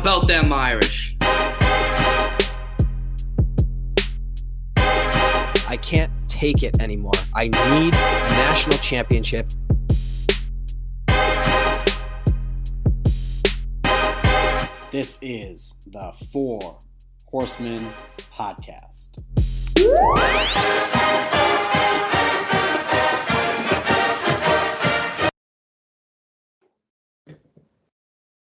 about them Irish? I can't take it anymore. I need a national championship. This is the Four Horsemen podcast.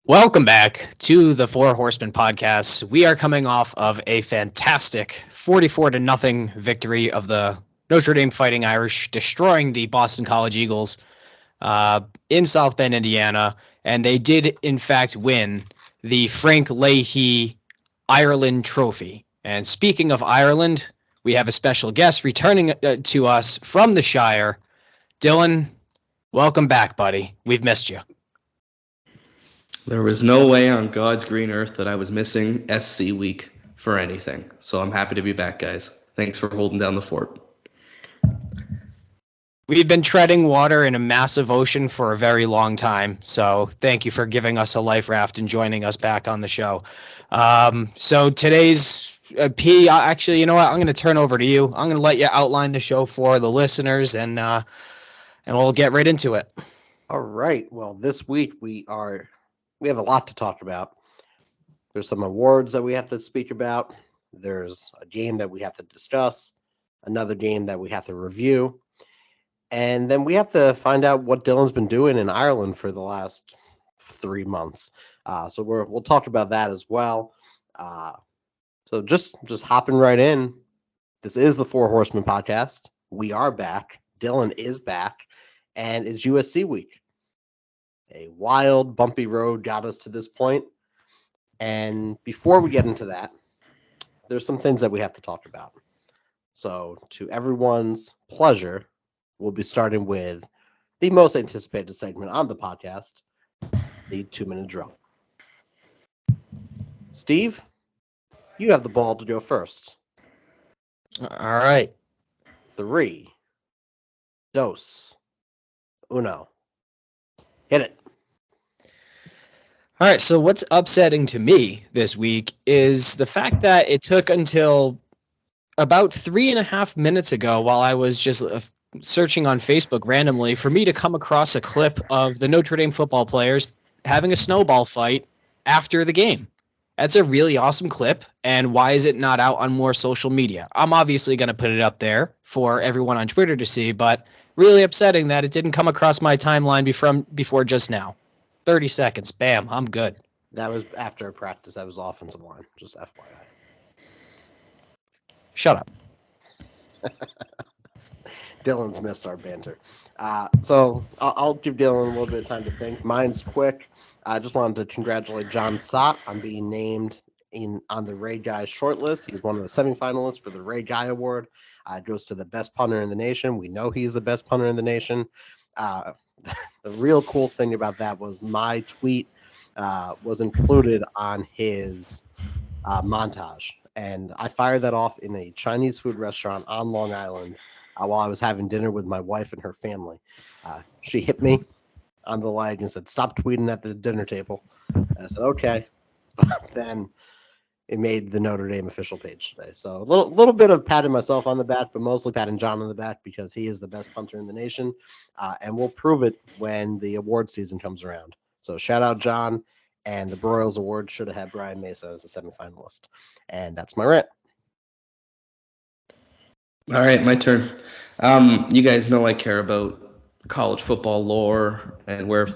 Welcome back to the Four Horsemen podcast. We are coming off of a fantastic 44-0 victory of the Notre Dame Fighting Irish, destroying the Boston College Eagles in South Bend, Indiana. And they did, in fact, win the Frank Leahy Ireland Trophy. And speaking of Ireland, we have a special guest returning to us from the Shire. Dylan, welcome back, buddy. We've missed you. There was no way on God's green earth that I was missing SC week for anything. So I'm happy to be back, guys. Thanks for holding down the fort. We've been treading water in a massive ocean for a very long time. So thank you for giving us a life raft and joining us back on the show. So today's P, actually, you know what? I'm going to turn over to you. I'm going to let you outline the show for the listeners, and we'll get right into it. All right. Well, this week we have a lot to talk about. There's some awards that we have to speak about. There's a game that we have to discuss, another game that we have to review, and then we have to find out what Dylan's been doing in Ireland for the last 3 months. So we'll talk about that as well. So just hopping right in. This is the Four Horsemen podcast. We are back. Dylan is back, and it's USC week. A wild, bumpy road got us to this point. And before we get into that, there's some things that we have to talk about. So to everyone's pleasure, we'll be starting with the most anticipated segment on the podcast, the 2-minute drill. Steve, you have the ball to go first. All right. 3, 2, 1. Hit it. All right, so what's upsetting to me this week is the fact that it took until about 3.5 minutes ago, while I was just searching on Facebook randomly, for me to come across a clip of the Notre Dame football players having a snowball fight after the game. That's a really awesome clip, and why is it not out on more social media? I'm obviously going to put it up there for everyone on Twitter to see, but really upsetting that it didn't come across my timeline before just now. 30 seconds. Bam. I'm good. That was after practice. That was offensive line. Just FYI. Shut up. Dylan's missed our banter. So I'll give Dylan a little bit of time to think. Mine's quick. I just wanted to congratulate John Sott on being named on the Ray Guy shortlist. He's one of the semifinalists for the Ray Guy Award. It goes to the best punter in the nation. We know he's the best punter in the nation. The real cool thing about that was my tweet was included on his montage. And I fired that off in a Chinese food restaurant on Long Island while I was having dinner with my wife and her family. She hit me on the leg and said, "Stop tweeting at the dinner table." And I said, "Okay." But then it made the Notre Dame official page today. So a little bit of patting myself on the back, but mostly patting John on the back because he is the best punter in the nation. And we'll prove it when the award season comes around. So shout out John. And the Broyles Award should have had Brian Mesa as a semifinalist. And that's my rant. All right, my turn. You guys know I care about college football lore and where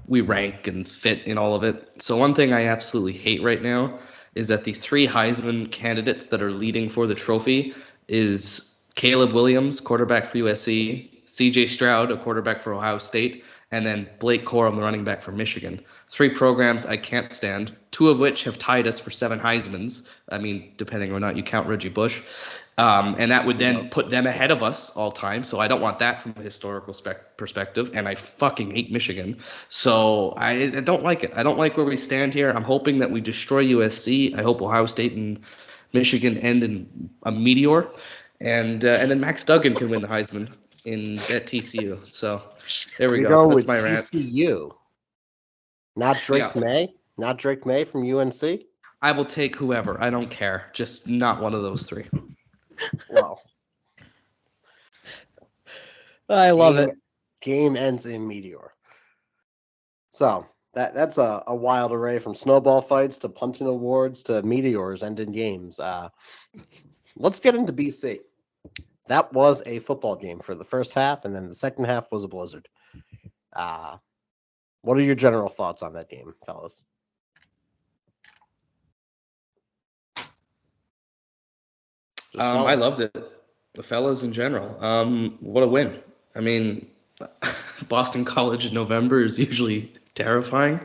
we rank and fit in all of it. So one thing I absolutely hate right now is that the 3 Heisman candidates that are leading for the trophy is Caleb Williams, quarterback for USC, CJ Stroud, a quarterback for Ohio State, and then Blake Corum, the running back for Michigan. 3 programs I can't stand, 2 of which have tied us for 7 Heismans. I mean, depending or not you count Reggie Bush. And that would then put them ahead of us all time. So I don't want that from a historical perspective. And I fucking hate Michigan. So I don't like it. I don't like where we stand here. I'm hoping that we destroy USC. I hope Ohio State and Michigan end in a meteor. And then Max Duggan can win the Heisman at TCU. So there we go. That's with my rant. TCU, not Drake May. Not Drake May from UNC? I will take whoever. I don't care. Just not one of those three. Well, I love it. Game ends in meteor. So that's a wild array from snowball fights to punting awards to meteors ending games. Let's get into BC. That was a football game for the first half, and then the second half was a blizzard. What are your general thoughts on that game, fellas? I loved it. The fellas in general. What a win. I mean, Boston College in November is usually terrifying,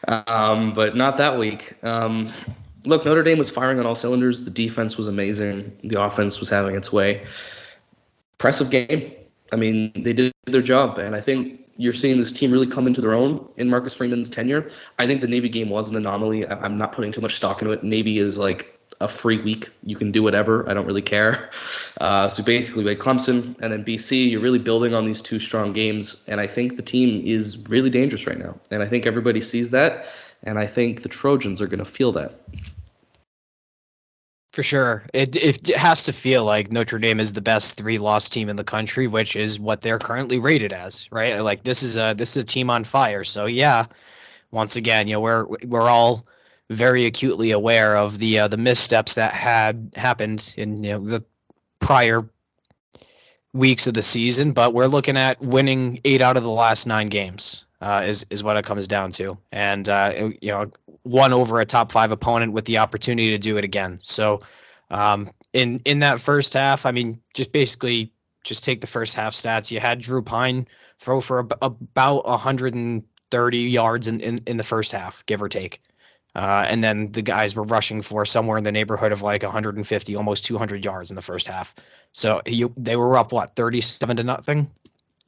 but not that week. Look, Notre Dame was firing on all cylinders. The defense was amazing. The offense was having its way. Impressive game. I mean, they did their job, and I think you're seeing this team really come into their own in Marcus Freeman's tenure. I think the Navy game was an anomaly. I'm not putting too much stock into it. Navy is like a free week. You can do whatever. I don't really care. So basically, like Clemson and then BC, you're really building on these two strong games, and I think the team is really dangerous right now. And I think everybody sees that, and I think the Trojans are going to feel that. For sure. It has to feel like Notre Dame is the best 3-loss team in the country, which is what they're currently rated as, right? Like this is a team on fire. So yeah, once again, we're all very acutely aware of the missteps that had happened in the prior weeks of the season, but we're looking at winning 8 out of the last 9 games. Is what it comes down to, and won over a top 5 opponent with the opportunity to do it again. So, in that first half, I mean, just take the first half stats. You had Drew Pine throw for about 130 yards in the first half, give or take, and then the guys were rushing for somewhere in the neighborhood of like 150, almost 200 yards in the first half. So they were up 37-0.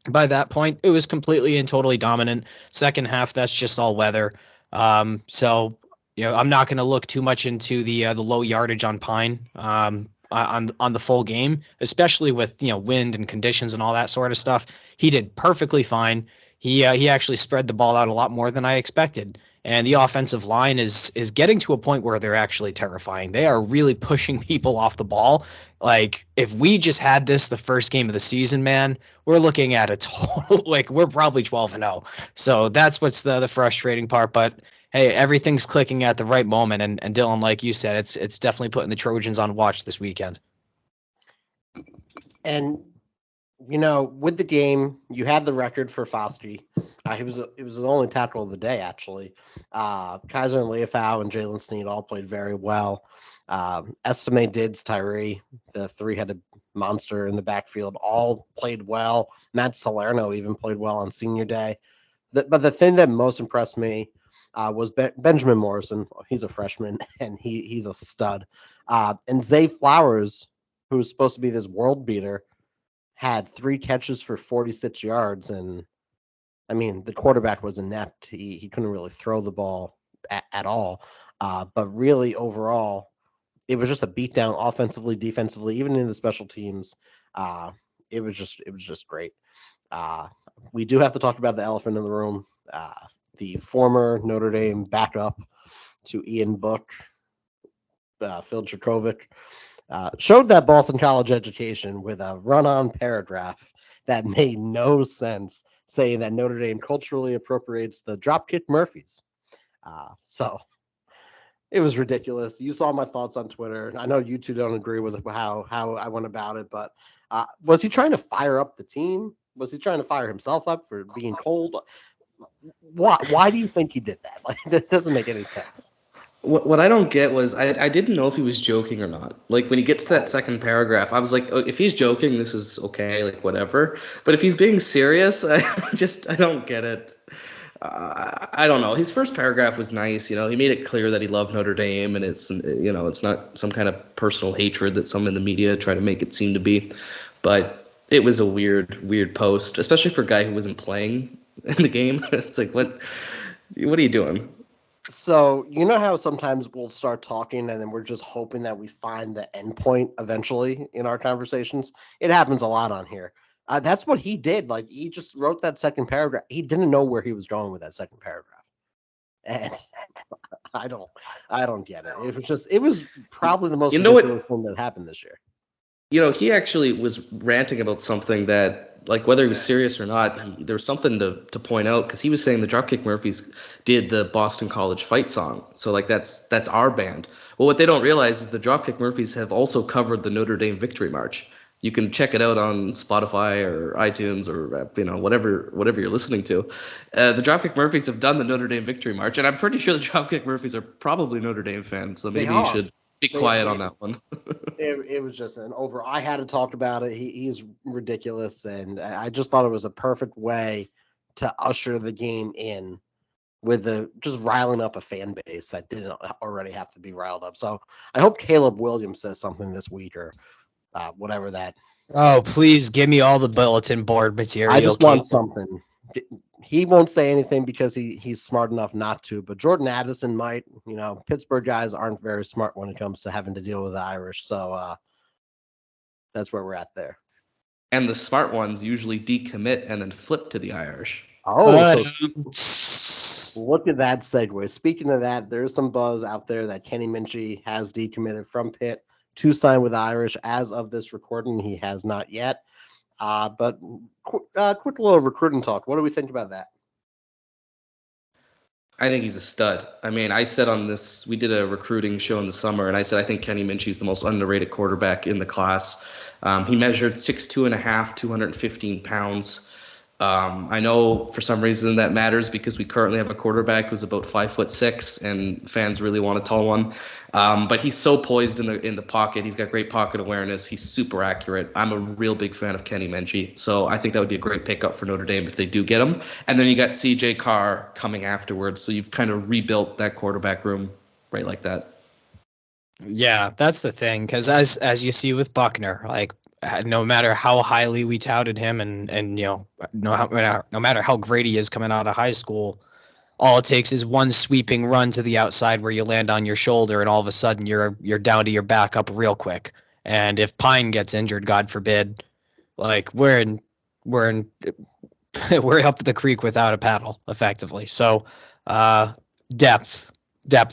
By that point, it was completely and totally dominant. Second half, that's just all weather. So I'm not going to look too much into the low yardage on Pine on the full game, especially with wind and conditions and all that sort of stuff. He did perfectly fine. He actually spread the ball out a lot more than I expected. And the offensive line is getting to a point where they're actually terrifying. They are really pushing people off the ball. Like, if we just had this the first game of the season, man, we're looking at a total, we're probably 12-0. So that's what's the frustrating part. But, hey, everything's clicking at the right moment. And Dylan, like you said, it's definitely putting the Trojans on watch this weekend. And, with the game, you had the record for Foskey. It was the only tackle of the day, actually. Kaiser and Leofau and Jalen Sneed all played very well. Estime Dids, Tyree, the 3-headed monster in the backfield, all played well. Matt Salerno even played well on senior day. But the thing that most impressed me was Benjamin Morrison. He's a freshman, and he's a stud. And Zay Flowers, who was supposed to be this world beater, had 3 catches for 46 yards. And, I mean, the quarterback was inept. He couldn't really throw the ball at all. But really, overall, it was just a beatdown offensively, defensively, even in the special teams. It was just great. We do have to talk about the elephant in the room. The former Notre Dame backup to Ian Book, Phil Dracovic, showed that Boston College education with a run-on paragraph that made no sense, saying that Notre Dame culturally appropriates the Dropkick Murphys. So it was ridiculous. You saw my thoughts on Twitter. I know you two don't agree with how I went about it, but was he trying to fire up the team? Was he trying to fire himself up for being cold? Why do you think he did that? Like, that doesn't make any sense. What I don't get was I didn't know if he was joking or not. Like, when he gets to that second paragraph, I was like, oh, if he's joking, this is okay, like whatever. But if he's being serious, I don't get it. I don't know. His first paragraph was nice. He made it clear that he loved Notre Dame, and it's not some kind of personal hatred that some in the media try to make it seem to be. But it was a weird post, especially for a guy who wasn't playing in the game. It's like, what are you doing? So, how sometimes we'll start talking and then we're just hoping that we find the end point eventually in our conversations? It happens a lot on here. That's what he did. Like, he just wrote that second paragraph. He didn't know where he was going with that second paragraph. and I don't get it. It was probably the most You know what? ridiculous thing that happened this year. He actually was ranting about something that, like, whether he was serious or not, there was something to point out, because he was saying the Dropkick Murphys did the Boston College fight song. So, like, that's our band. Well, what they don't realize is the Dropkick Murphys have also covered the Notre Dame Victory March. You can check it out on Spotify or iTunes or whatever you're listening to. The Dropkick Murphys have done the Notre Dame Victory March, and I'm pretty sure the Dropkick Murphys are probably Notre Dame fans. So maybe you should be quiet on that one. It was just an over. I had to talk about it. He's ridiculous, and I just thought it was a perfect way to usher the game in with just riling up a fan base that didn't already have to be riled up. So I hope Caleb Williams says something this week or whatever that. Oh, please give me all the bulletin board material. I just want something. He won't say anything because he's smart enough not to, but Jordan Addison might. Pittsburgh guys aren't very smart when it comes to having to deal with the Irish, so that's where we're at there. And the smart ones usually decommit and then flip to the Irish. Oh, so look at that segue. Speaking of that, there's some buzz out there that Kenny Minchie has decommitted from Pitt to sign with the Irish. As of this recording, he has not yet. But quick little recruiting talk. What do we think about that? I think he's a stud. I mean, I said on this, we did a recruiting show in the summer, and I said I think Kenny Minchie's the most underrated quarterback in the class. He measured 6'2.5", 215 pounds. I know for some reason that matters because we currently have a quarterback who's about 5'6", and fans really want a tall one. But he's so poised in the pocket. He's got great pocket awareness. He's super accurate. I'm a real big fan of Kenny Minchie, so I think that would be a great pickup for Notre Dame if they do get him. And then you got C.J. Carr coming afterwards, so you've kind of rebuilt that quarterback room right like that. Yeah, that's the thing, because as you see with Buckner, like, no matter how highly we touted him and no matter how great he is coming out of high school, all it takes is one sweeping run to the outside where you land on your shoulder, and all of a sudden you're down to your backup real quick. And if Pine gets injured, God forbid, like we're up the creek without a paddle, effectively. So depth,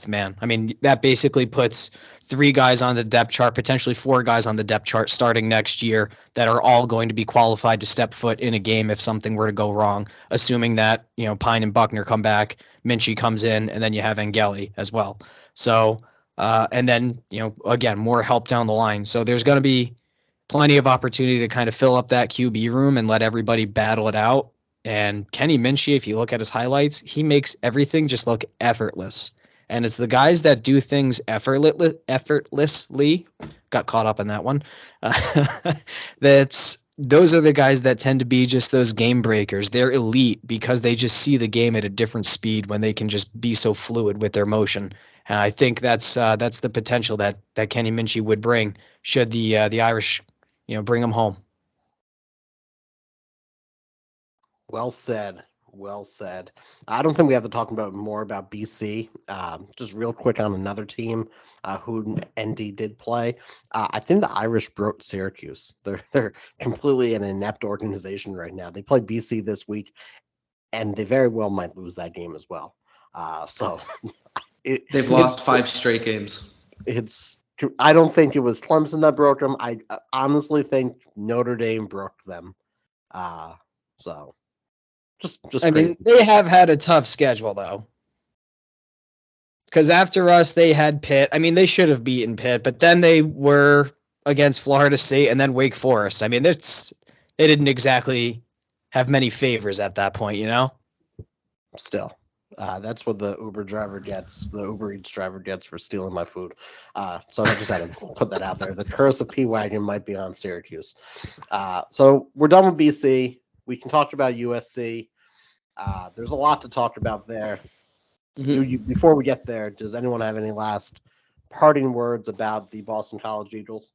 man. I mean, that basically puts 3 guys on the depth chart, potentially 4 guys on the depth chart starting next year that are all going to be qualified to step foot in a game if something were to go wrong, assuming that, Pine and Buckner come back, Minchie comes in, and then you have Angeli as well. So, and then, again, more help down the line. So there's going to be plenty of opportunity to kind of fill up that QB room and let everybody battle it out. And Kenny Minchie, if you look at his highlights, he makes everything just look effortless. And it's the guys that do things effortlessly, got caught up in that one. Those are the guys that tend to be just those game breakers. They're elite because they just see the game at a different speed when they can just be so fluid with their motion. And I think that's the potential that Kenny Minchie would bring should the Irish, bring him home. Well said. Well said. I don't think we have to talk more about BC. Just real quick on another team who ND did play. I think the Irish broke Syracuse. They're completely an inept organization right now. They play BC this week, and they very well might lose that game as well. They've lost 5 straight games. I don't think it was Clemson that broke them. I honestly think Notre Dame broke them. Just I mean, they have had a tough schedule, though. Because after us, they had Pitt. I mean, they should have beaten Pitt, but then they were against Florida State and then Wake Forest. I mean, they didn't exactly have many favors at that point, Still, that's what the Uber driver gets, the Uber Eats driver gets for stealing my food. So I just had to put that out there. The curse of P-Wagon might be on Syracuse. So we're done with BC. We can talk about USC. There's a lot to talk about there. Mm-hmm. Before we get there, does anyone have any last parting words about the Boston College Eagles?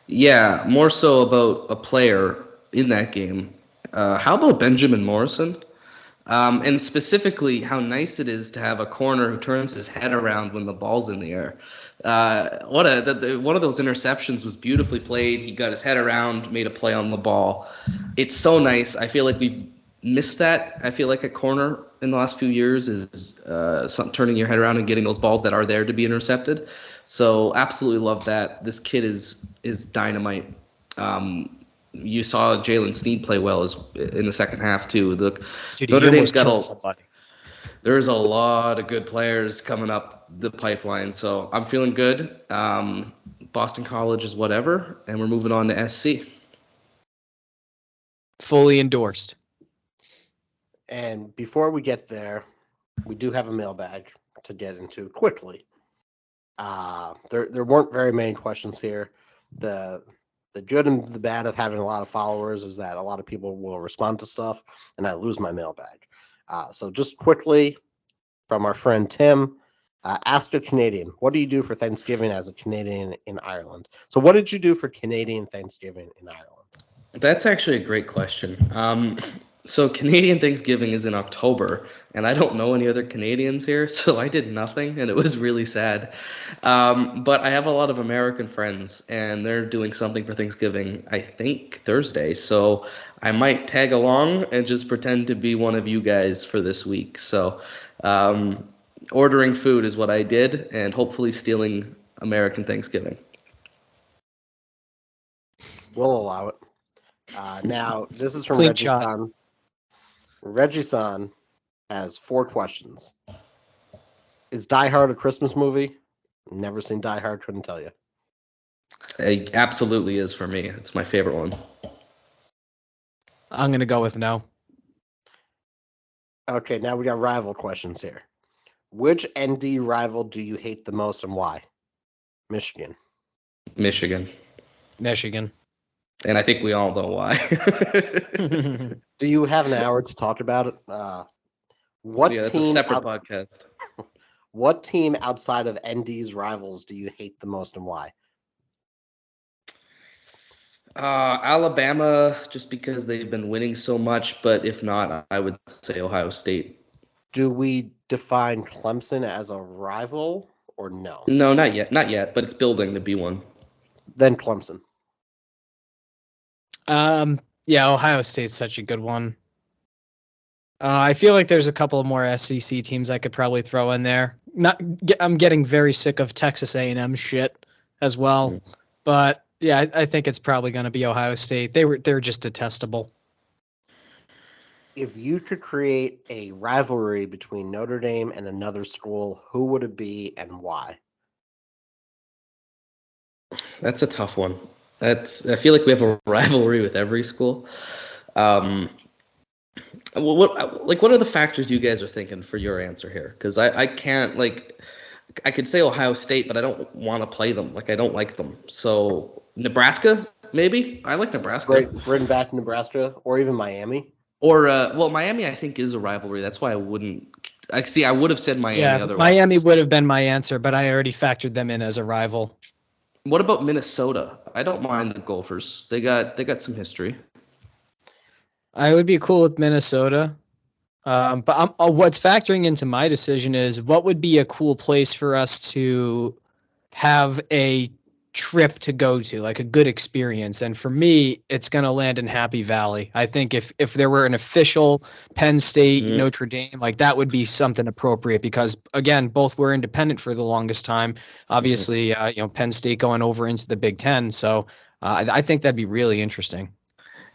Yeah, more so about a player in that game. How about Benjamin Morrison? And specifically, how nice it is to have a corner who turns his head around when the ball's in the air. One of those interceptions was beautifully played. He got his head around, made a play on the ball. It's so nice. I feel like we've missed that. I feel like a corner in the last few years is turning your head around and getting those balls that are there to be intercepted. So absolutely love that. This kid is dynamite. You saw Jalen Sneed play well in the second half too. Dude, Notre Dame's got killed somebody. There's a lot of good players coming up the pipeline, so I'm feeling good. Boston College is whatever, and we're moving on to SC. Fully endorsed. And before we get there, we do have a mailbag to get into quickly. There weren't very many questions here. The good and the bad of having a lot of followers is that a lot of people will respond to stuff, and I lose my mailbag. So just quickly, from our friend Tim, ask a Canadian, what do you do for Thanksgiving as a Canadian in Ireland? So what did you do for Canadian Thanksgiving in Ireland? That's actually a great question. So Canadian Thanksgiving is in October, and I don't know any other Canadians here, so I did nothing, and it was really sad. But I have a lot of American friends, and they're doing something for Thanksgiving, I think, Thursday. So I might tag along and just pretend to be one of you guys for this week. So ordering food is what I did, and hopefully stealing American Thanksgiving. We'll allow it. Now, this is from Clean Reggie shot. San. Reggie San has 4 questions. Is Die Hard a Christmas movie? Never seen Die Hard, couldn't tell you. It absolutely is for me. It's my favorite one. I'm going to go with no. Okay, now we got rival questions here. Which ND rival do you hate the most and why? Michigan. Michigan. And I think we all know why. Do you have an hour to talk about it? That's a separate podcast. What team outside of ND's rivals do you hate the most and why? Alabama, just because they've been winning so much, but if not, I would say Ohio State. Do we define Clemson as a rival or no? No, not yet, but it's building to be one. Then Clemson. Yeah, Ohio State's such a good one. I feel like there's a couple of more SEC teams I could probably throw in there. I'm getting very sick of Texas A&M shit as well, but yeah, I think it's probably going to be Ohio State. They're just detestable. If you could create a rivalry between Notre Dame and another school, who would it be and why? That's a tough one. I feel like we have a rivalry with every school. What are the factors you guys are thinking for your answer here? Because I can't, I could say Ohio State, but I don't want to play them. I don't like them. So Nebraska, maybe? I like Nebraska. Bring back Nebraska or even Miami. Or Miami, I think, is a rivalry. That's why I wouldn't. I would have said Miami. Yeah, otherwise. Miami would have been my answer, but I already factored them in as a rival. What about Minnesota? I don't mind the Gophers. They got some history. I would be cool with Minnesota. But what's factoring into my decision is what would be a cool place for us to have a trip to go to, like a good experience. And for me, it's going to land in Happy Valley. I think if there were an official Penn State, Notre Dame, that would be something appropriate because, again, both were independent for the longest time. Obviously, Penn State going over into the Big Ten. So I think that'd be really interesting.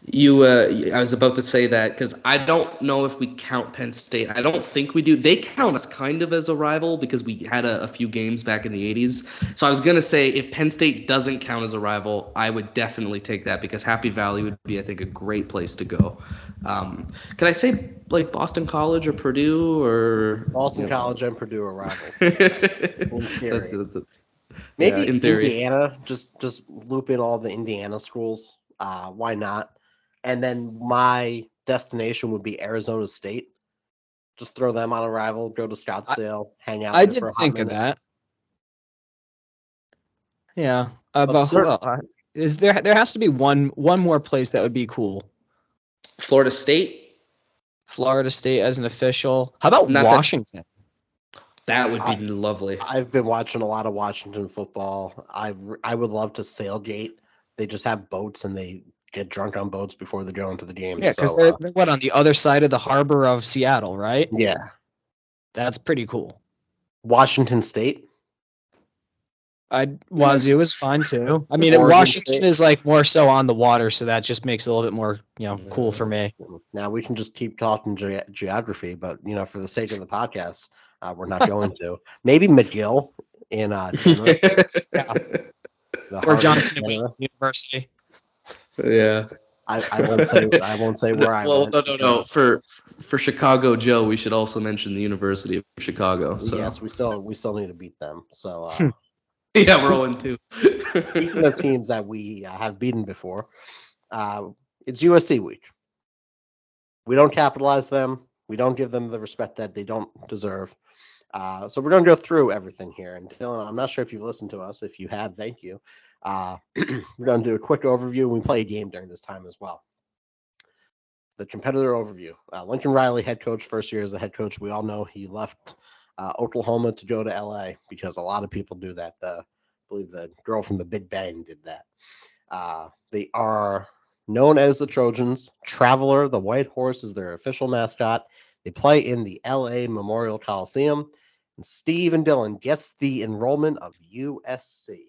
I was about to say that because I don't know if we count Penn State. I don't think we do. They count us kind of as a rival because we had a few games back in the 80s. So I was going to say if Penn State doesn't count as a rival, I would definitely take that because Happy Valley would be, I think, a great place to go. Could I say Boston College or Purdue or Boston College and Purdue are rivals. In theory. Maybe in theory. Indiana, just loop in all the Indiana schools. Why not? And then my destination would be Arizona State. Just throw them on a rival, go to Scottsdale, hang out. I did think of that. Yeah. But who else? Is there has to be one more place that would be cool. Florida State as an official. How about Washington? That would be lovely. I've been watching a lot of Washington football. I would love to sailgate. They just have boats and they get drunk on boats before they go into the game. Yeah, because so, they're what, on the other side of the harbor of Seattle, right? yeah. That's pretty cool. Washington State. Wazoo is fine too. I mean, Oregon Washington State. is like more so on the water, so that just makes it a little bit more, cool for me. Now we can just keep talking geography, but for the sake of the podcast, we're not going to. Maybe McGill in Denver. Or Johnson University. Yeah. I won't say where I Well, went. no. For Chicago Joe, we should also mention the University of Chicago. So. Yes, we still need to beat them. So yeah, we're 0-2. speaking of teams that we have beaten before, it's USC week. We don't capitalize them. We don't give them the respect that they don't deserve. So we're going to go through everything here. And Dylan, I'm not sure if you've listened to us. If you have, thank you. We're going to do a quick overview. We play a game during this time as well. The competitor overview. Lincoln Riley, head coach, first year as a head coach. We all know he left Oklahoma to go to LA because a lot of people do that. I believe the girl from the Big Bang did that. They are known as the Trojans. Traveler, the white horse, is their official mascot. They play in the LA Memorial Coliseum. And Steve and Dylan, guess the enrollment of USC.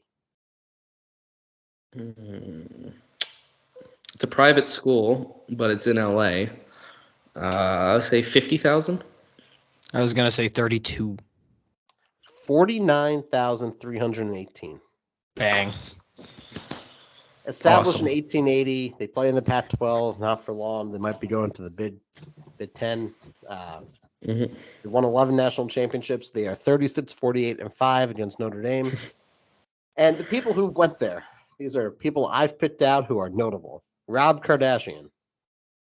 It's a private school, but it's in LA. I'll say 50,000. I was going to say 32. 49,318. Bang. Established Awesome. in 1880. They play in the Pac-12. Not for long. They might be going to the Big Ten. They won 11 national championships. They are 36-48-5 against Notre Dame. And the people who went there, these are people I've picked out who are notable. Rob Kardashian.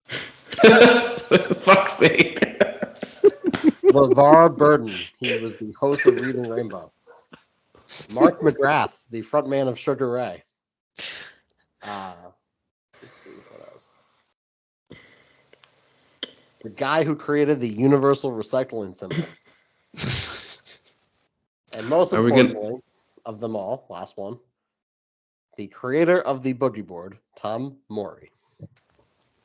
For fuck's sake. LeVar Burton. He was the host of Reading Rainbow. Mark McGrath, the frontman of Sugar Ray. Let's see what else. The guy who created the universal recycling symbol. And most importantly, of them all, last one, the creator of the boogie board, Tom Morey.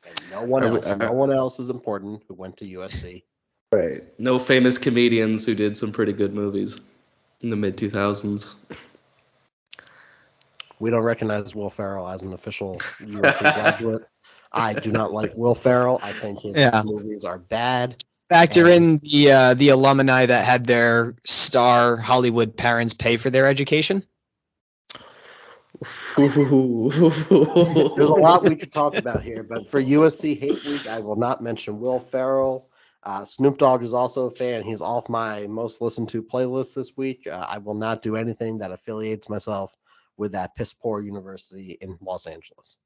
And no one else is important who went to USC. Right. No famous comedians who did some pretty good movies in the mid-2000s. We don't recognize Will Ferrell as an official USC graduate. I do not like Will Ferrell. I think his movies are bad. Factor in the alumni that had their star Hollywood parents pay for their education. There's a lot we could talk about here, but for USC Hate Week, I will not mention Will Ferrell. Snoop Dogg is also a fan. He's off my most listened to playlist this week. I will not do anything that affiliates myself with that piss poor university in Los Angeles.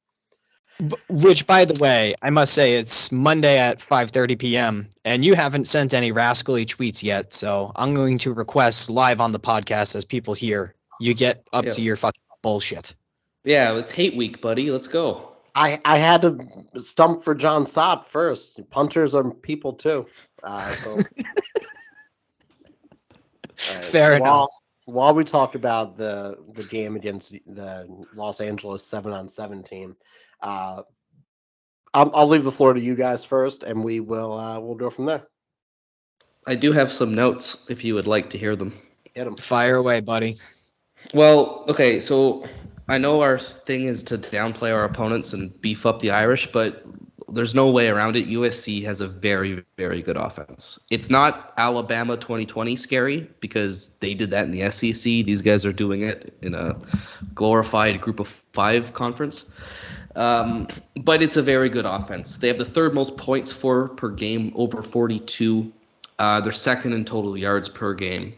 Which, by the way, I must say it's Monday at 5:30 p.m. and you haven't sent any rascally tweets yet, so I'm going to request live on the podcast as people hear you get up to your fucking bullshit. Yeah, it's Hate Week, buddy. Let's go. I had to stump for John Sott first. Punters are people too. Fair enough. While we talk about the game against the Los Angeles 7-on-7 team, I'll leave the floor to you guys first, and we'll go from there. I do have some notes if you would like to hear them. Hit them. Fire away, buddy. Well, okay, so I know our thing is to downplay our opponents and beef up the Irish, but there's no way around it. USC has a very, very good offense. It's not Alabama 2020 scary because they did that in the SEC. These guys are doing it in a glorified Group of 5 conference. But it's a very good offense. They have the third most points per game, over 42. They're second in total yards per game.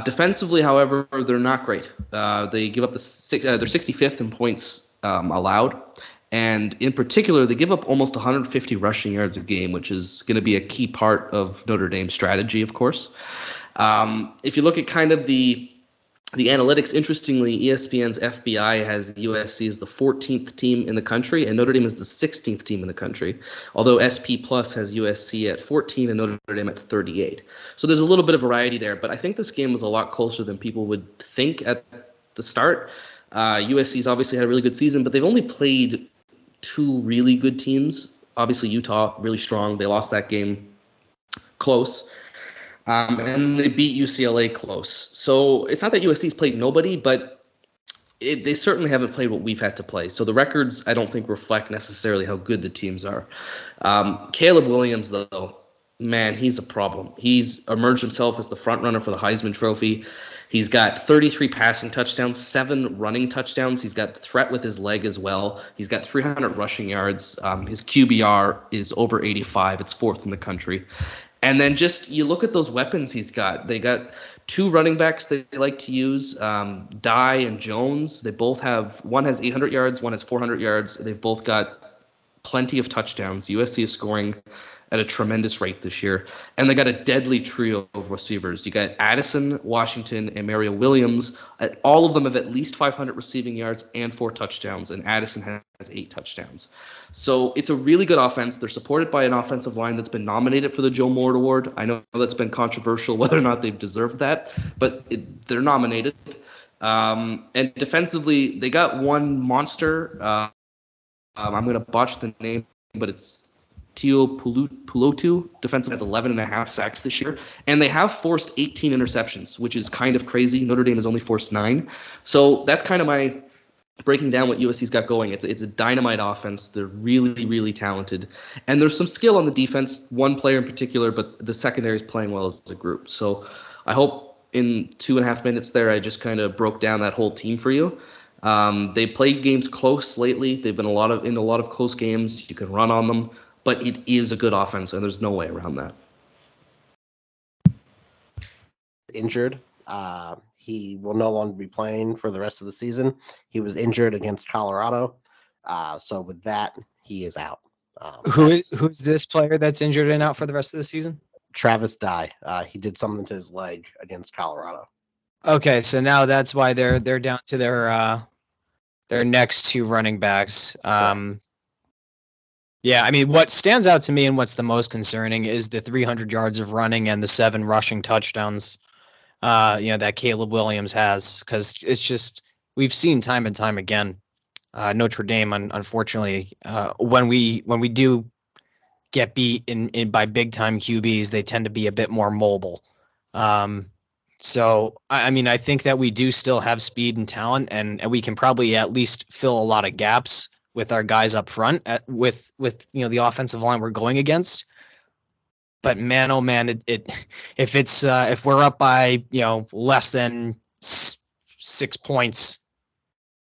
Defensively, however, they're not great. They give up they're 65th in points allowed. And in particular, they give up almost 150 rushing yards a game, which is going to be a key part of Notre Dame's strategy, of course. If you look at kind of the analytics, interestingly, ESPN's FBI has USC as the 14th team in the country, and Notre Dame is the 16th team in the country, although SP Plus has USC at 14 and Notre Dame at 38. So there's a little bit of variety there, but I think this game was a lot closer than people would think at the start. USC's obviously had a really good season, but they've only played two really good teams. Obviously, Utah, really strong. They lost that game close. And they beat UCLA close. So it's not that USC's played nobody, but they certainly haven't played what we've had to play. So the records, I don't think, reflect necessarily how good the teams are. Caleb Williams, though, man, he's a problem. He's emerged himself as the front runner for the Heisman Trophy. He's got 33 passing touchdowns, 7 running touchdowns. He's got threat with his leg as well. He's got 300 rushing yards. His QBR is over 85. It's 4th in the country. And then just you look at those weapons he's got. They got 2 running backs they like to use, Dye and Jones. They both have, one has 800 yards, one has 400 yards. They've both got plenty of touchdowns. USC is scoring at a tremendous rate this year. And they got a deadly trio of receivers. You got Addison, Washington, and Mario Williams. All of them have at least 500 receiving yards and 4 touchdowns, and Addison has 8 touchdowns. So it's a really good offense. They're supported by an offensive line that's been nominated for the Joe Moore Award. I know that's been controversial whether or not they've deserved that, but they're nominated. And defensively, they got one monster. I'm going to botch the name, but it's Tio Pulotu. Defensive has 11.5 sacks this year, and they have forced 18 interceptions, which is kind of crazy. Notre Dame has only forced 9. So that's kind of my breaking down what USC's got going. It's a dynamite offense. They're really, really talented, and there's some skill on the defense. One player in particular, but the secondary is playing well as a group. So I hope in 2.5 minutes there, I just kind of broke down that whole team for you. They played games close lately. They've been in a lot of close games. You can run on them. But it is a good offense, and there's no way around that. Injured. He will no longer be playing for the rest of the season. He was injured against Colorado. So with that, he is out. Who's this player that's injured and out for the rest of the season? Travis Dye. He did something to his leg against Colorado. Okay, so now that's why they're down to their next 2 running backs. Yeah, I mean, what stands out to me and what's the most concerning is the 300 yards of running and the 7 rushing touchdowns, that Caleb Williams has, because it's just we've seen time and time again. Notre Dame, unfortunately, when we do get beat in by big time QBs, they tend to be a bit more mobile. So I mean, I think that we do still have speed and talent, and we can probably at least fill a lot of gaps with our guys up front with the offensive line we're going against. But man, oh man, if we're up by less than 6 points,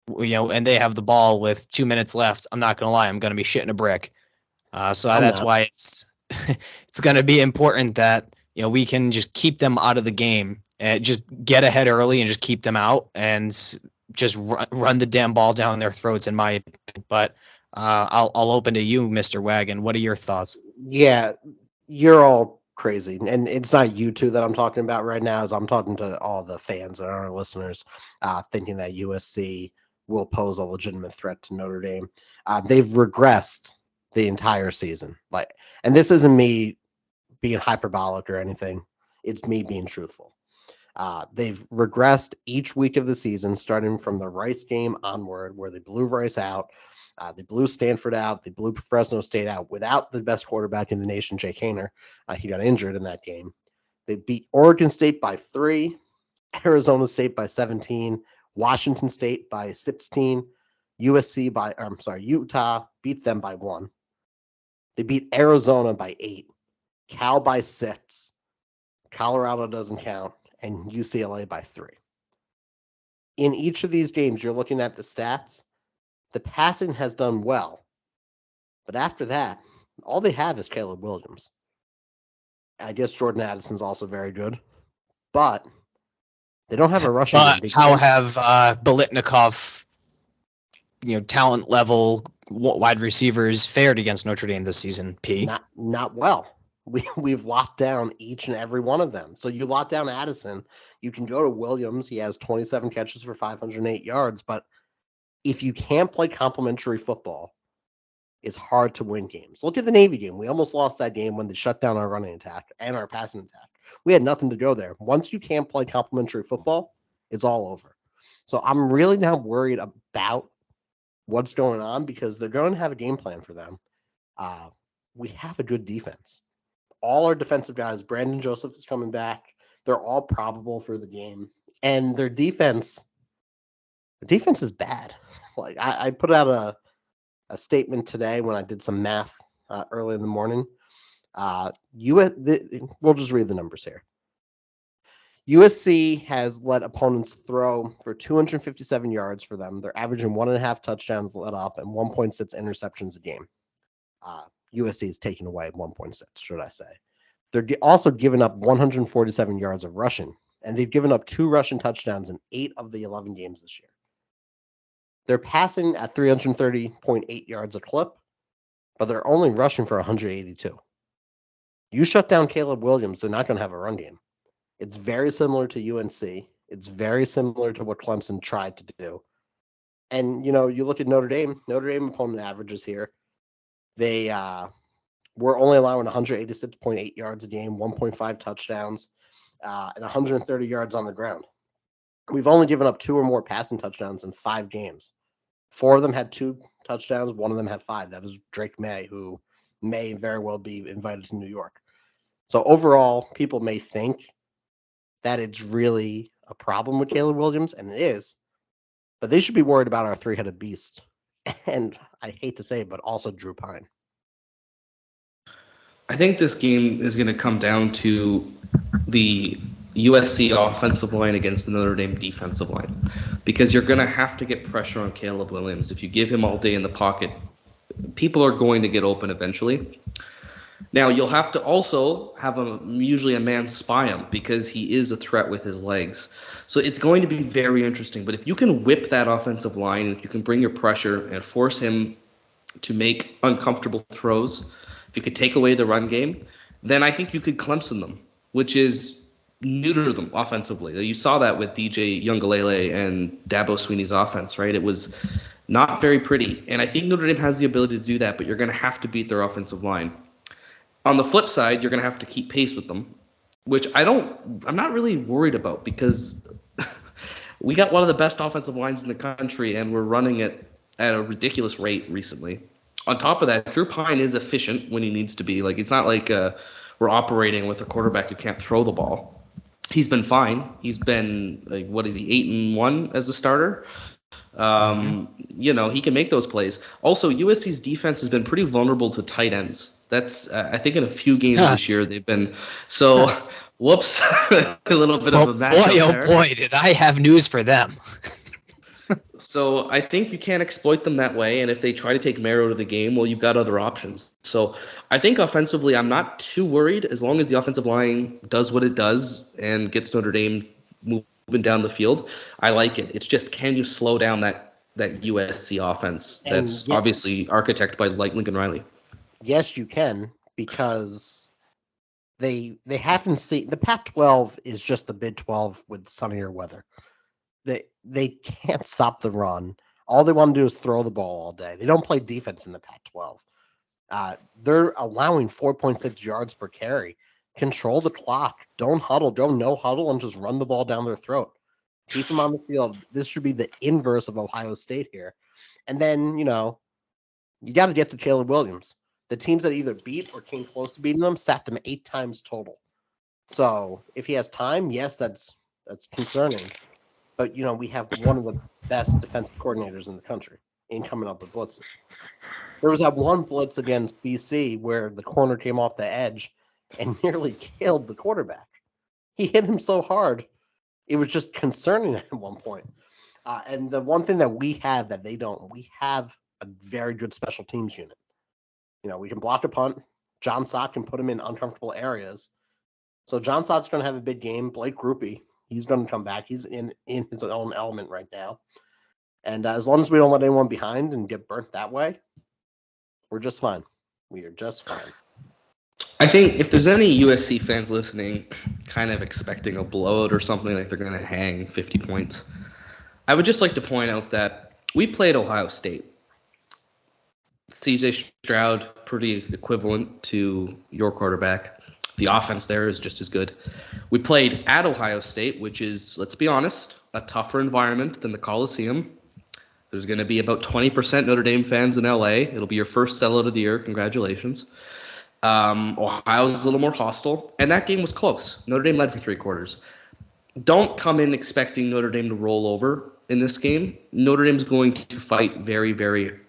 and they have the ball with 2 minutes left, I'm not gonna lie, I'm gonna be shitting a brick. So that's why it's gonna be important that we can just keep them out of the game and just get ahead early and just keep them out and just run the damn ball down their throats, in my opinion. But I'll open to you, Mr. Wagon. What are your thoughts? Yeah, you're all crazy. And it's not you two that I'm talking about right now. As I'm talking to all the fans and our listeners thinking that USC will pose a legitimate threat to Notre Dame. They've regressed the entire season. And this isn't me being hyperbolic or anything. It's me being truthful. They've regressed each week of the season, starting from the Rice game onward, where they blew Rice out. They blew Stanford out. They blew Fresno State out without the best quarterback in the nation, Jake Haener. He got injured in that game. They beat Oregon State by 3, Arizona State by 17, Washington State by 16, Utah beat them by 1. They beat Arizona by 8, Cal by 6, Colorado doesn't count, and UCLA by 3. In each of these games, you're looking at the stats. The passing has done well. But after that, all they have is Caleb Williams. I guess Jordan Addison's also very good. But they don't have a rushing game. But how have Biletnikoff, talent level wide receivers fared against Notre Dame this season, P? Not well. We've locked down each and every one of them. So you lock down Addison, you can go to Williams. He has 27 catches for 508 yards. But if you can't play complementary football, it's hard to win games. Look at the Navy game. We almost lost that game when they shut down our running attack and our passing attack. We had nothing to go there. Once you can't play complementary football, it's all over. So I'm really not worried about what's going on because they're going to have a game plan for them. We have a good defense. All our defensive guys, Brandon Joseph is coming back. They're all probable for the game. And their defense is bad. Like I put out a statement today when I did some math early in the morning. We'll just read the numbers here. USC has let opponents throw for 257 yards for them. They're averaging 1.5 touchdowns let up and 1.6 interceptions a game. USC is taking away 1.6, should I say. They're also giving up 147 yards of rushing, and they've given up 2 rushing touchdowns in 8 of the 11 games this year. They're passing at 330.8 yards a clip, but they're only rushing for 182. You shut down Caleb Williams, they're not going to have a run game. It's very similar to UNC. It's very similar to what Clemson tried to do. And, you look at Notre Dame opponent averages here. They were only allowing 186.8 yards a game, 1.5 touchdowns, and 130 yards on the ground. We've only given up 2 or more passing touchdowns in 5 games. 4 of them had 2 touchdowns. 1 of them had 5. That was Drake May, who may very well be invited to New York. So overall, people may think that it's really a problem with Caleb Williams, and it is. But they should be worried about our 3-headed beast. And I hate to say it, but also Drew Pine. I think this game is going to come down to the USC offensive line against the Notre Dame defensive line, because you're going to have to get pressure on Caleb Williams. If you give him all day in the pocket, people are going to get open eventually. Now, you'll have to also have usually a man spy him because he is a threat with his legs. So it's going to be very interesting. But if you can whip that offensive line, if you can bring your pressure and force him to make uncomfortable throws, if you could take away the run game, then I think you could Clemson them, which is neuter them offensively. You saw that with DJ Uiagalelei and Dabo Swinney's offense, right? It was not very pretty. And I think Notre Dame has the ability to do that, but you're going to have to beat their offensive line. On the flip side, you're going to have to keep pace with them, which I'm not really worried about because we got one of the best offensive lines in the country and we're running it at a ridiculous rate recently. On top of that, Drew Pine is efficient when he needs to be. Like, it's not like we're operating with a quarterback who can't throw the ball. He's been fine. He's been, 8-1 as a starter. He can make those plays. Also, USC's defense has been pretty vulnerable to tight ends. That's, I think, in a few games this year they've been. So, whoops, a little bit of a matchup there. Boy, did I have news for them. So I think you can't exploit them that way. And if they try to take Mayer out of the game, well, you've got other options. So I think offensively, I'm not too worried as long as the offensive line does what it does and gets Notre Dame moving down the field. I like it. It's just, can you slow down that USC offense that's obviously architected by Lincoln Riley? Yes, you can, because they haven't seen the Pac-12 is just the Big 12 with sunnier weather. They can't stop the run. All they want to do is throw the ball all day. They don't play defense in the Pac-12. They're allowing 4.6 yards per carry. Control the clock. Don't huddle. Don't no huddle and just run the ball down their throat. Keep them on the field. This should be the inverse of Ohio State here. And then, you got to get to Caleb Williams. The teams that either beat or came close to beating them sacked him 8 times total. So if he has time, yes, that's concerning. But, we have one of the best defensive coordinators in the country in coming up with blitzes. There was that one blitz against BC where the corner came off the edge and nearly killed the quarterback. He hit him so hard, it was just concerning at one point. And the one thing that we have that they don't, we have a very good special teams unit. We can block a punt. John Sott can put him in uncomfortable areas. So John Sott's going to have a big game. Blake Grupe, he's going to come back. He's in his own element right now. And as long as we don't let anyone behind and get burnt that way, we're just fine. We are just fine. I think if there's any USC fans listening kind of expecting a blowout or something, like they're going to hang 50 points, I would just like to point out that we played Ohio State. CJ Stroud, pretty equivalent to your quarterback. The offense there is just as good. We played at Ohio State, which is, let's be honest, a tougher environment than the Coliseum. There's going to be about 20% Notre Dame fans in LA. It'll be your first sellout of the year. Congratulations. Ohio's a little more hostile, and that game was close. Notre Dame led for 3 quarters. Don't come in expecting Notre Dame to roll over in this game. Notre Dame's going to fight very, very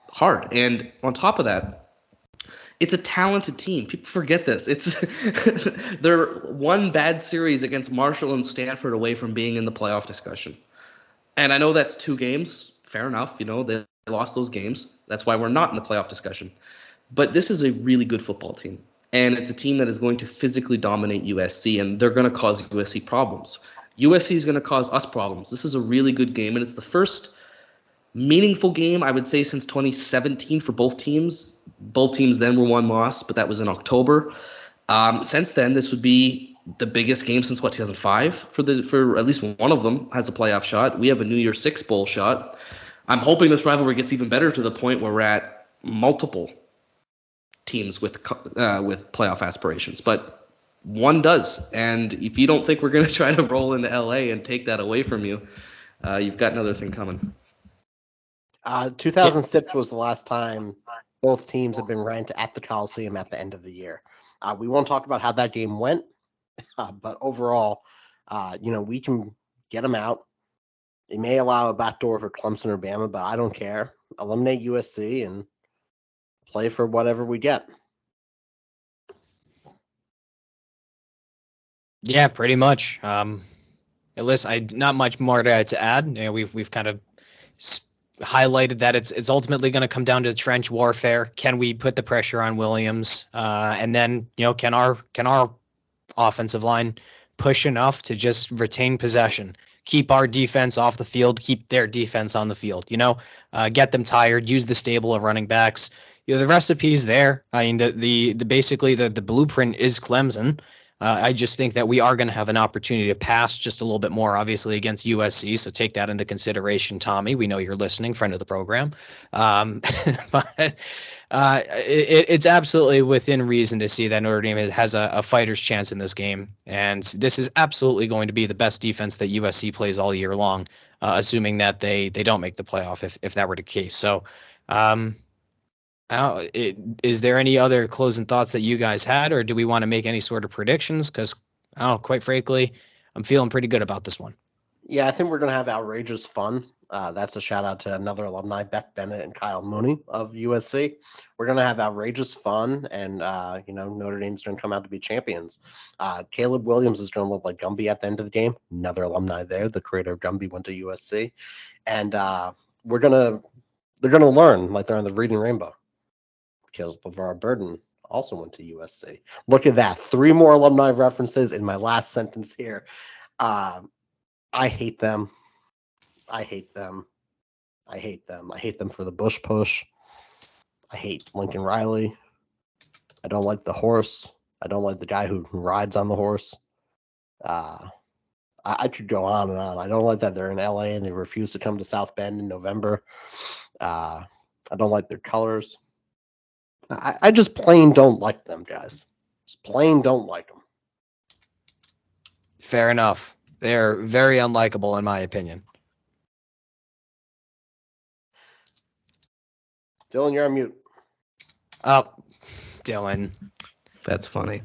hard. And on top of that, it's a talented team. People forget this. They're one bad series against Marshall and Stanford away from being in the playoff discussion. And I know that's 2 games. Fair enough. They lost those games. That's why we're not in the playoff discussion. But this is a really good football team. And it's a team that is going to physically dominate USC, and they're going to cause USC problems. USC is going to cause us problems. This is a really good game, and it's the first meaningful game, I would say, since 2017 for both teams. Both teams then were 1 loss, but that was in October. Since then, this would be the biggest game since, 2005? For at least one of them has a playoff shot. We have a New Year's Six bowl shot. I'm hoping this rivalry gets even better to the point where we're at multiple teams with playoff aspirations, but one does. And if you don't think we're going to try to roll into LA and take that away from you, you've got another thing coming. 2006 was the last time both teams have been ranked at the Coliseum at the end of the year. We won't talk about how that game went, but overall, we can get them out. It may allow a backdoor for Clemson or Bama, but I don't care. Eliminate USC and play for whatever we get. Yeah, pretty much. Listen, not much more to add. We've kind of highlighted that it's ultimately going to come down to trench warfare. Can we put the pressure on Williams? And then can our offensive line push enough to just retain possession, keep our defense off the field, keep their defense on the field? Get them tired. Use the stable of running backs. The recipe's there. I mean, basically the blueprint is Clemson. I just think that we are going to have an opportunity to pass just a little bit more, obviously, against USC. So take that into consideration, Tommy. We know you're listening, friend of the program. But it's absolutely within reason to see that Notre Dame has a fighter's chance in this game. And this is absolutely going to be the best defense that USC plays all year long, assuming that they don't make the playoff if that were the case. So is there any other closing thoughts that you guys had, or do we want to make any sort of predictions? Because, quite frankly, I'm feeling pretty good about this one. Yeah, I think we're going to have outrageous fun. That's a shout out to another alumni, Beck Bennett and Kyle Mooney of USC. We're going to have outrageous fun, and Notre Dame's going to come out to be champions. Caleb Williams is going to look like Gumby at the end of the game. Another alumni there. The creator of Gumby went to USC, and they're going to learn like they're on the Reading Rainbow. Because LeVar Burton also went to USC. Look at that. 3 more alumni references in my last sentence here. I hate them. I hate them. I hate them. I hate them for the Bush push. I hate Lincoln Riley. I don't like the horse. I don't like the guy who rides on the horse. I could go on and on. I don't like that they're in LA and they refuse to come to South Bend in November. I don't like their colors. I just plain don't like them, guys. Just plain don't like them. Fair enough. They're very unlikable, in my opinion. Dylan, you're on mute. Oh, Dylan. That's funny.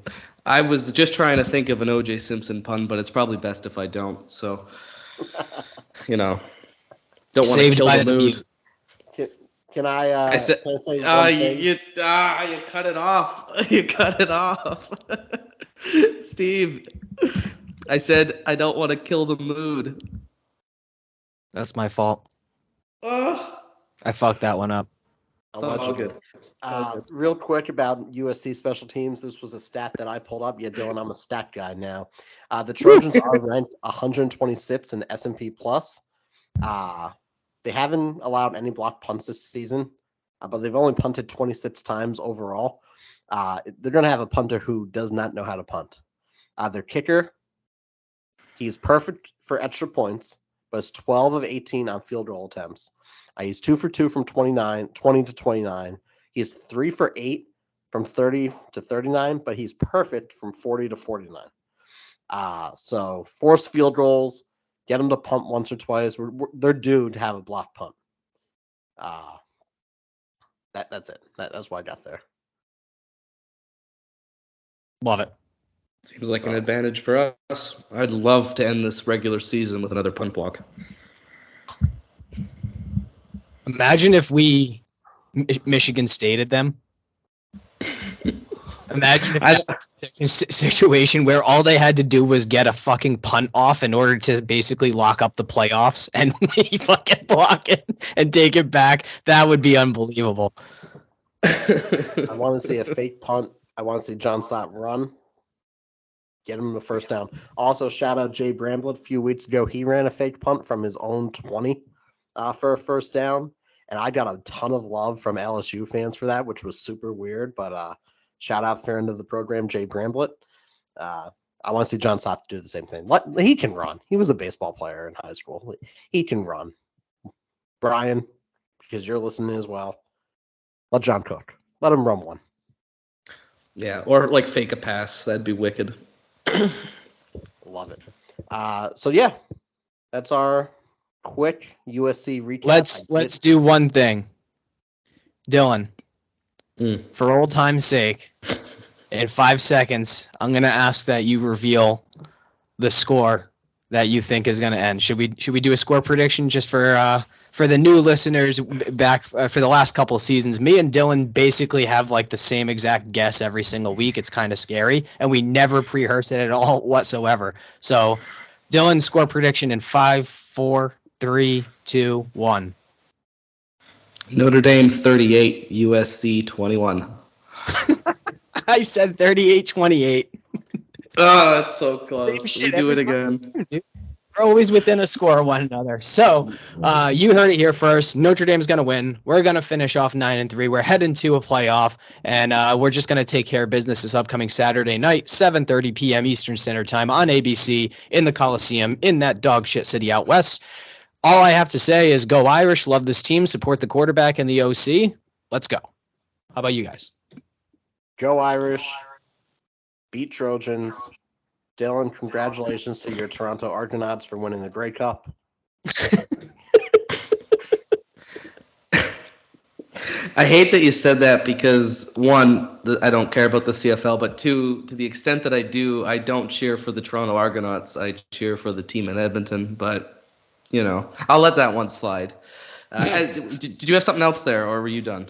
I was just trying to think of an O.J. Simpson pun, but it's probably best if I don't. So, don't want to kill the mood. Can I say one thing? You cut it off. You cut it off. Steve, I said I don't want to kill the mood. That's my fault. Oh. I fucked that one up. All good. Real quick about USC special teams. This was a stat that I pulled up. Yeah, Dylan, I'm a stat guy now. The Trojans are ranked 126 in S&P Plus. They haven't allowed any blocked punts this season, but they've only punted 26 times overall. They're going to have a punter who does not know how to punt. Their kicker, he's perfect for extra points, but it's 12 of 18 on field goal attempts. He's 2 for 2 from 20 to 29. He's 3 for 8 from 30 to 39, but he's perfect from 40 to 49. So force field goals. Get them to punt once or twice. They're due to have a block punt. That's it. That's what I got there. Love it. Seems like an advantage for us. I'd love to end this regular season with another punt block. Imagine if we Michigan Stated them. Imagine if that was a situation where all they had to do was get a fucking punt off in order to basically lock up the playoffs, and we fucking block it and take it back. That would be unbelievable. I want to see a fake punt. I want to see John Stott run. Get him the first down. Also, shout out Jay Bramblett. A few weeks ago, he ran a fake punt from his own 20 for a first down. And I got a ton of love from LSU fans for that, which was super weird. But shout out friend of the program, Jay Bramblett. I want to see John Stott do the same thing. He can run. He was a baseball player in high school. He can run. Brian, because you're listening as well, let John cook. Let him run one. Yeah, or like fake a pass. That'd be wicked. Love it. So yeah, that's our quick USC recap. Let's do one thing. Dylan, for old time's sake, in 5 seconds, I'm going to ask that you reveal the score that you think is going to end. Should we do a score prediction just for the new listeners back for the last couple of seasons? Me and Dylan basically have like the same exact guess every single week. It's kind of scary, and we never pre-rehearse it at all whatsoever. So, Dylan, score prediction in 5, 4, 3, 2, 1. Notre Dame 38, USC 21. I said 38-28. Oh, that's so close. We do it again. We're always within a score of one another. So, you heard it here first. Notre Dame's going to win. We're going to finish off 9-3. We're heading to a playoff, and we're just going to take care of business this upcoming Saturday night, 7:30 p.m. Eastern Standard Time on ABC in the Coliseum in that dog shit city out west. All I have to say is go Irish, love this team, support the quarterback and the OC. Let's go. How about you guys? Go Irish. Beat Trojans. Dylan, congratulations to your Toronto Argonauts for winning the Grey Cup. I hate that you said that because, one, I don't care about the CFL, but two, to the extent that I do, I don't cheer for the Toronto Argonauts. I cheer for the team in Edmonton, but, I'll let that one slide. Did you have something else there, or were you done?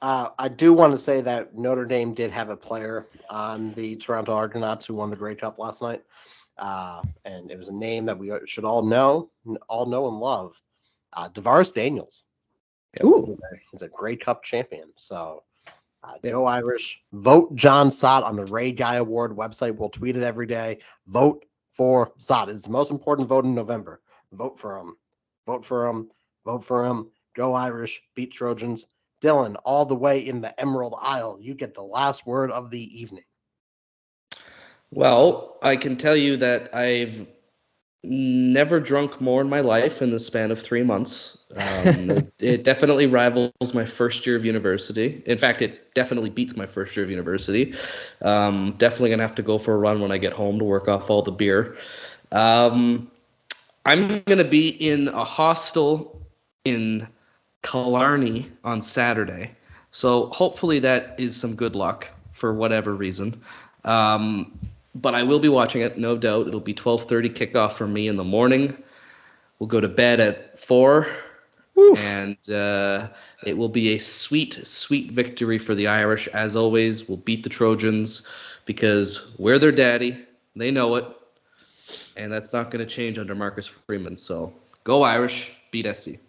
I do want to say that Notre Dame did have a player on the Toronto Argonauts who won the Grey Cup last night. And it was a name that we should all know and love. DeVaris Daniels. Ooh. He's a Grey Cup champion. So go Irish. Vote John Sott on the Ray Guy Award website. We'll tweet it every day. Vote for Sott. It's the most important vote in November. Vote for him. Vote for him. Vote for him. Go Irish. Beat Trojans. Dylan, all the way in the Emerald Isle, you get the last word of the evening. Well, I can tell you that I've never drunk more in my life in the span of 3 months. It definitely rivals my first year of university. In fact, it definitely beats my first year of university. Definitely going to have to go for a run when I get home to work off all the beer. I'm going to be in a hostel in Killarney on Saturday, so hopefully that is some good luck for whatever reason. But I will be watching it, no doubt. It'll be 12:30 kickoff for me in the morning. We'll go to bed at 4, and it will be a sweet, sweet victory for the Irish. As always, we'll beat the Trojans because we're their daddy. They know it, and that's not going to change under Marcus Freeman. So go Irish, beat SC.